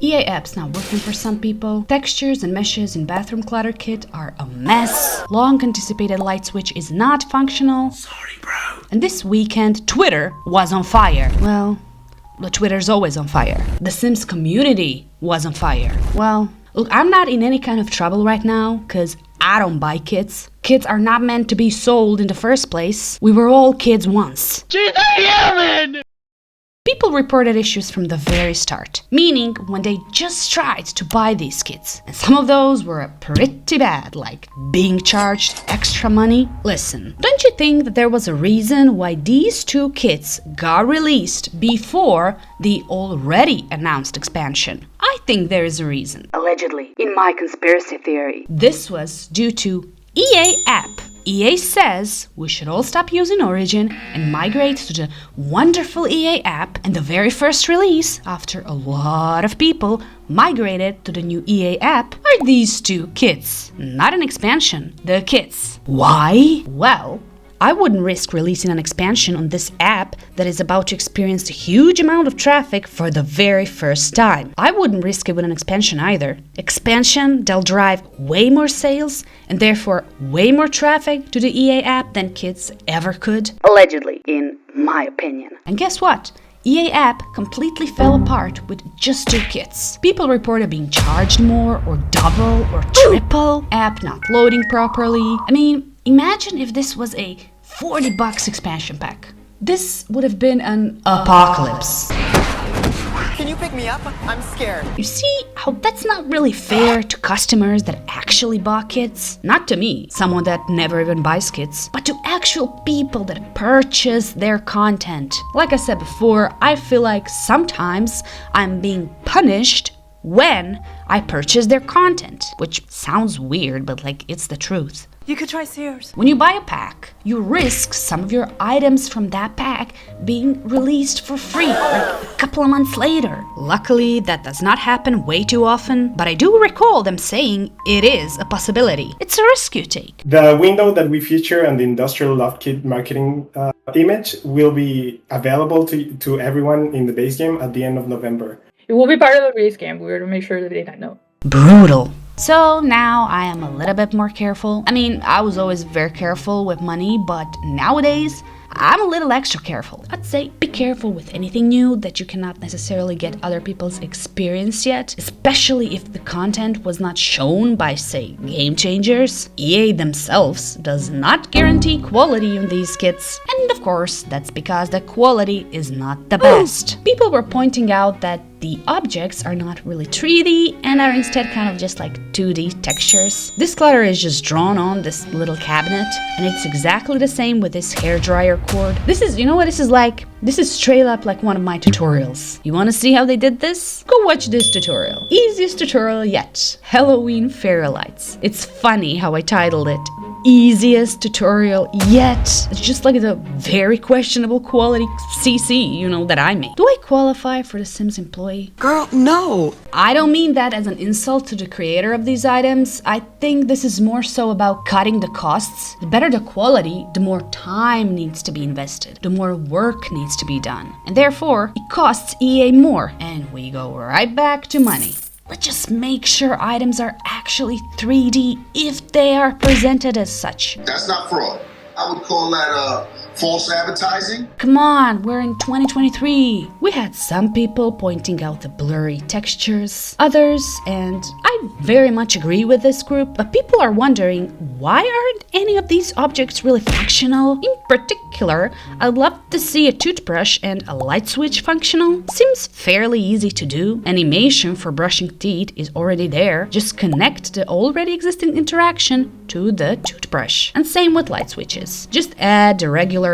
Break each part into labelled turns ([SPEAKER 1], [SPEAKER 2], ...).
[SPEAKER 1] EA app's not working for some people. Textures and meshes in bathroom clutter kit are a mess. Long anticipated light switch is not functional.
[SPEAKER 2] Sorry, bro.
[SPEAKER 1] And this weekend, Twitter was on fire. Well, the Twitter's always on fire. The Sims community was on fire. Well, look, I'm not in any kind of trouble right now, cause I don't buy kits. Kits are not meant to be sold in the first place. We were all kids once. People reported issues from the very start, meaning when they just tried to buy these kits. And some of those were pretty bad, like being charged extra money. Listen, don't you think that there was a reason why these two kits got released before the already announced expansion? I think there is a reason. Allegedly, in my conspiracy theory. This was due to EA app. EA says we should all stop using Origin and migrate to the wonderful EA app, and the very first release, after a lot of people migrated to the new EA app, are these two kits. Not an expansion, the kits. Why? Well, I wouldn't risk releasing an expansion on this app that is about to experience a huge amount of traffic for the very first time. I wouldn't risk it with an expansion either. Expansion, they'll drive way more sales and therefore way more traffic to the EA app than kids ever could. Allegedly, in my opinion. And guess what? EA app completely fell apart with just two kits. People reported being charged more or double or triple, app not loading properly. I mean, imagine if this was a $40 expansion pack. This would have been an apocalypse.
[SPEAKER 3] Can you pick me up? I'm scared.
[SPEAKER 1] You see how that's not really fair to customers that actually bought kits? Not to me, someone that never even buys kits, but to actual people that purchase their content. Like I said before, I feel like sometimes I'm being punished when I purchase their content, which sounds weird, but like it's the truth.
[SPEAKER 3] You could try Sears.
[SPEAKER 1] When you buy a pack, you risk some of your items from that pack being released for free, like a couple of months later. Luckily, that does not happen way too often, but I do recall them saying it is a possibility. It's a risk you take.
[SPEAKER 4] The window that we feature on the Industrial Love Kit marketing image will be available to everyone in the base game at the end of November.
[SPEAKER 5] It will be part of the base game. We were to make sure that they don't know.
[SPEAKER 1] Brutal. So now I am a little bit more careful. I mean, I was always very careful with money, but nowadays I'm a little extra careful. I'd say be careful with anything new that you cannot necessarily get other people's experience yet, especially if the content was not shown by, say, game changers. EA themselves does not guarantee quality on these kits, and of course, that's because the quality is not the best. People were pointing out that the objects are not really 3D and are instead kind of just like 2D textures. This clutter is just drawn on this little cabinet, and it's exactly the same with this hairdryer cord. This is, you know what this is like? This is straight up like one of my tutorials. You wanna see how they did this? Go watch this tutorial. Easiest tutorial yet. Halloween fairy lights. It's funny how I titled it easiest tutorial yet. It's just like the very questionable quality CC, you know, that I made. Do I qualify for the Sims employee?
[SPEAKER 3] Girl, no.
[SPEAKER 1] I don't mean that as an insult to the creator of these items. I think this is more so about cutting the costs. The better the quality, the more time needs to be invested, the more work needs to be done. And therefore, it costs EA more. And we go right back to money. Let's just make sure items are actually 3D if they are presented as such.
[SPEAKER 6] That's not fraud. I would call that false advertising.
[SPEAKER 1] Come on, we're in 2023. We had some people pointing out the blurry textures, others, and I very much agree with this group, but people are wondering why aren't any of these objects really functional? In particular, I'd love to see a toothbrush and a light switch functional. Seems fairly easy to do. Animation for brushing teeth is already there. Just connect the already existing interaction to the toothbrush. And same with light switches. Just add the regular,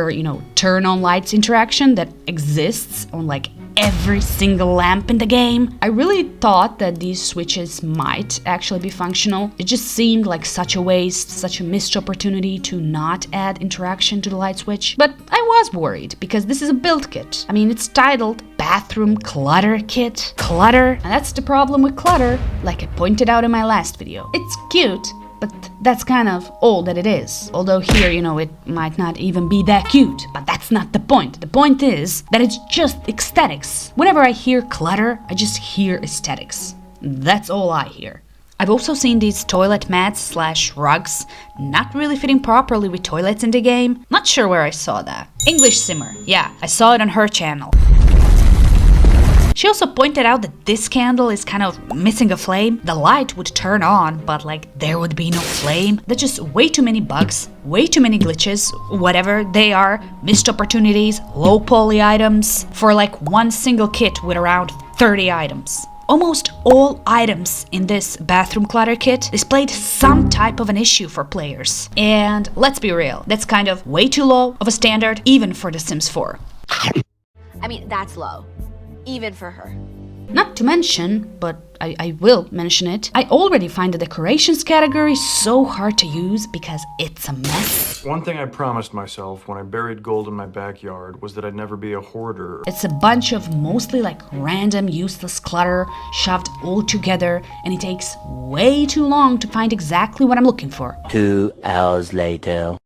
[SPEAKER 1] turn on lights interaction that exists on like every single lamp in the game. I really thought that these switches might actually be functional. It just seemed like such a waste, such a missed opportunity to not add interaction to the light switch. But I was worried because this is a build kit. I mean, it's titled Bathroom Clutter Kit. Clutter, and that's the problem with clutter, like I pointed out in my last video. It's cute, but that's kind of all that it is. Although here, you know, it might not even be that cute, but that's not the point. The point is that it's just aesthetics. Whenever I hear clutter, I just hear aesthetics. That's all I hear. I've also seen these toilet mats / rugs not really fitting properly with toilets in the game. Not sure where I saw that. English Simmer, yeah, I saw it on her channel. She also pointed out that this candle is kind of missing a flame. The light would turn on, but like there would be no flame. There's just way too many bugs, way too many glitches, whatever they are, missed opportunities, low poly items for like one single kit with around 30 items. Almost all items in this bathroom clutter kit displayed some type of an issue for players. And let's be real, that's kind of way too low of a standard even for The Sims 4.
[SPEAKER 2] I mean, that's low. Even for her.
[SPEAKER 1] Not to mention, but I will mention it, I already find the decorations category so hard to use because it's a mess.
[SPEAKER 7] One thing I promised myself when I buried gold in my backyard was that I'd never be a hoarder.
[SPEAKER 1] It's a bunch of mostly like random useless clutter shoved all together, and it takes way too long to find exactly what I'm looking for.
[SPEAKER 8] 2 hours later.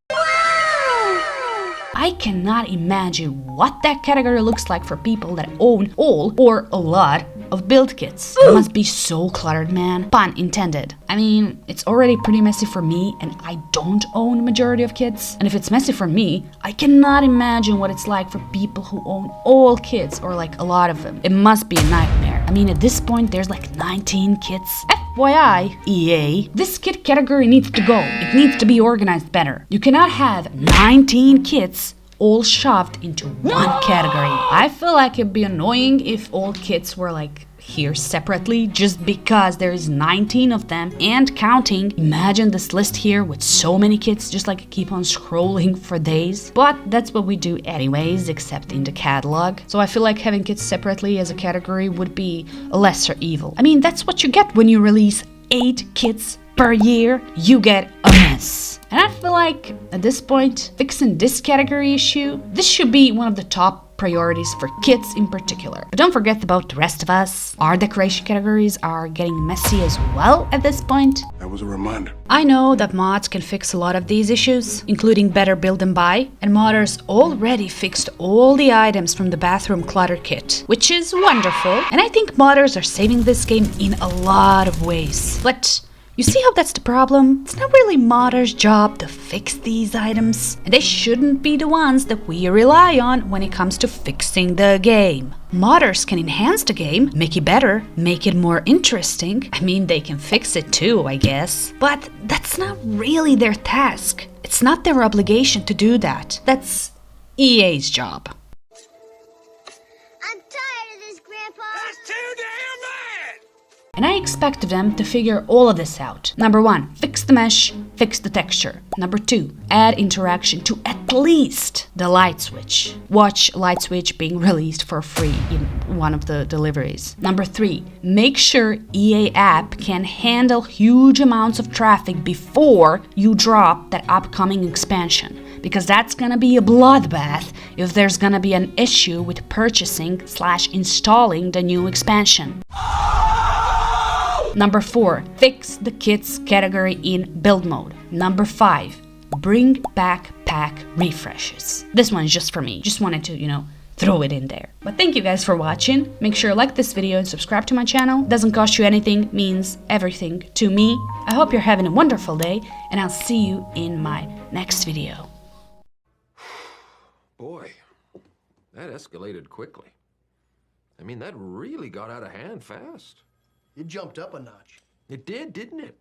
[SPEAKER 1] I cannot imagine what that category looks like for people that own all or a lot of build kits. It must be so cluttered, man. Pun intended. I mean, it's already pretty messy for me and I don't own majority of kits. And if it's messy for me, I cannot imagine what it's like for people who own all kits or like a lot of them. It must be a nightmare. I mean, at this point, there's like 19 kits. FYI, EA, this kit category needs to go. It needs to be organized better. You cannot have 19 kits all shoved into one category. I feel like it'd be annoying if all kits were like here separately just because there is 19 of them and counting. Imagine this list here with so many kits, just like keep on scrolling for days. But that's what we do anyways, except in the catalog. So I feel like having kits separately as a category would be a lesser evil. I mean, that's what you get when you release 8 kits per year. You get a mess. And I feel like at this point, fixing this category issue, this should be one of the top priorities for kits in particular. But don't forget about the rest of us. Our decoration categories are getting messy as well at this point.
[SPEAKER 6] That was a reminder.
[SPEAKER 1] I know that mods can fix a lot of these issues, including better build and buy, and modders already fixed all the items from the bathroom clutter kit, which is wonderful. And I think modders are saving this game in a lot of ways. But you see how that's the problem? It's not really modders' job to fix these items, and they shouldn't be the ones that we rely on when it comes to fixing the game. Modders can enhance the game, make it better, make it more interesting. I mean, they can fix it too, I guess. But that's not really their task. It's not their obligation to do that. That's EA's job.
[SPEAKER 2] I'm tired of this, Grandpa.
[SPEAKER 6] That's too damn bad!
[SPEAKER 1] And I expect them to figure all of this out. Number 1, fix the mesh, fix the texture. Number 2, add interaction to at least the light switch. Watch light switch being released for free in one of the deliveries. Number 3, make sure EA app can handle huge amounts of traffic before you drop that upcoming expansion. Because that's gonna be a bloodbath if there's gonna be an issue with purchasing / installing the new expansion. Number 4, fix the kits category in build mode. Number 5, bring back pack refreshes. This one's just for me. Just wanted to, throw it in there. But thank you guys for watching. Make sure to like this video and subscribe to my channel. Doesn't cost you anything, means everything to me. I hope you're having a wonderful day, and I'll see you in my next video.
[SPEAKER 9] Boy, that escalated quickly. I mean, that really got out of hand fast.
[SPEAKER 10] It jumped up a notch.
[SPEAKER 9] It did, didn't it?